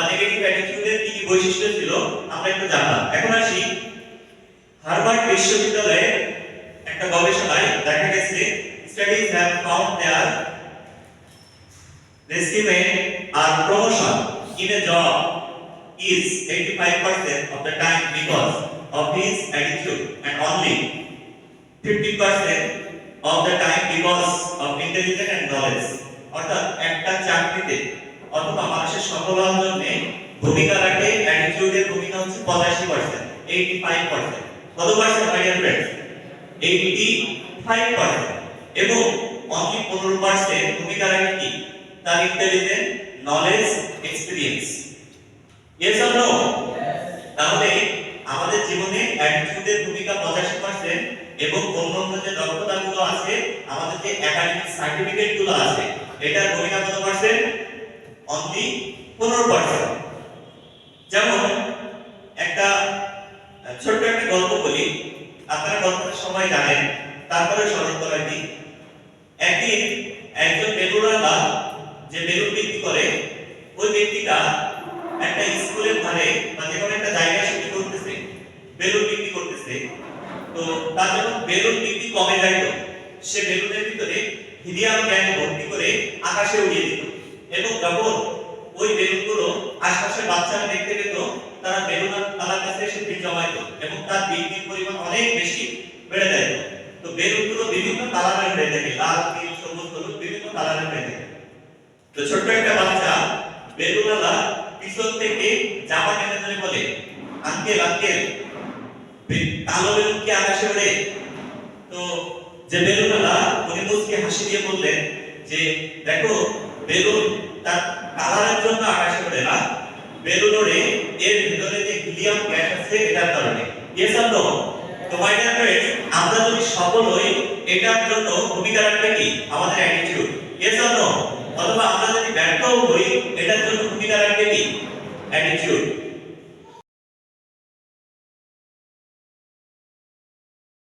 বা নেগেটিভ অ্যাটিটিউডের কি কি বৈশিষ্ট্য ছিল আমরা একটু জানলাম। এখন আসি হার্ভার্ড বিশ্ববিদ্যালয়ে একটা গবেষণায় দেখা গেছে studies have found there resume or promotion in a job is 85% of the time because of his attitude and only 50% of the time because of intelligence and knowledge. অর্থাৎ একটা চাকরিতে অথবা মানুষের সফল হওয়ার জন্য ভূমিকা রাখে অ্যাটিটিউডের ভূমিকা হচ্ছে 85%, 85%। কত পার্সেন্ট মাই ডিয়ার ফ্রেন্ডস? 85%। এবং অনলি 15% ভূমিকা রাখে কি? তার intelligence, knowledge, experience. Yes or no? তাহলে আমাদের জীবনে অ্যাটিটিউডের ভূমিকা 85% এবং অন্যান্য যে দক্ষতাগুলো আছে, আমাদের যে একাডেমিক সার্টিফিকেটগুলো আছে, এটার ভূমিকা কত পার্সেন্ট? অনলি 15%। যেমন একটা ছোট্ট একটা গল্প বলি, আপনারা গল্পটা সবাই জানেন, তারপরে স্মরণ করার দিই। একদিন একজন বেলুনওয়ালা যে বেলুন বিক্রি করে, ওই ব্যক্তিটা একটা স্কুলের ধারে বা যে কোনো একটা জায়গায় শুটিং করতেছে, বেলুন বিক্রি করতেছে। তো তার যখন বেলুন বিক্রি কমে যাইতো, সে বেলুনের ভিতরে হিলিয়াম গ্যাস ভর্তি করে আকাশে উড়িয়ে দিত। এবং যখন ওই বেলুনগুলো আশপাশের বাচ্চারা দেখতে পেত, তারা বেলুন তার কাছে এসে ভিড় জমাইতো এবং তার বিক্রির পরিমাণ অনেক বেশি বেড়ে যেত। তো বেলুনগুলো বিভিন্ন কালারের হয়ে থাকে, লাল, নীল, সবুজ, হলুদ, বিভিন্ন কালারের হয়ে থাকে। তো ছোট্ট একটা বাচ্চা বেলুনওয়ালা পিছন থেকে জামা টেনে ধরে বলে, আঙ্কেল আঙ্কেল, কালো বেলুন কি আকাশে ওড়ে? তো যে বেলুনওয়ালা উনি মুচকি হাসি দিয়ে বললেন যে দেখো, বেলুন তার কালারের জন্য আকাশে ওড়ে না, বেলুন ওড়ে এর ভিতরে যে হিলিয়াম গ্যাস আছে এটার কারণে। Yes or no? তো মাই ডিয়ার ফ্রেন্ডস, আমরা যদি সফল হই এটার জন্য ভূমিকা রাখবে কি? আমাদের অ্যাটিটিউড। Yes or no? অথবা আমরা যদি ব্যর্থ হই এটার জন্য ভূমিকা রাখবে কি? অ্যাটিটিউড।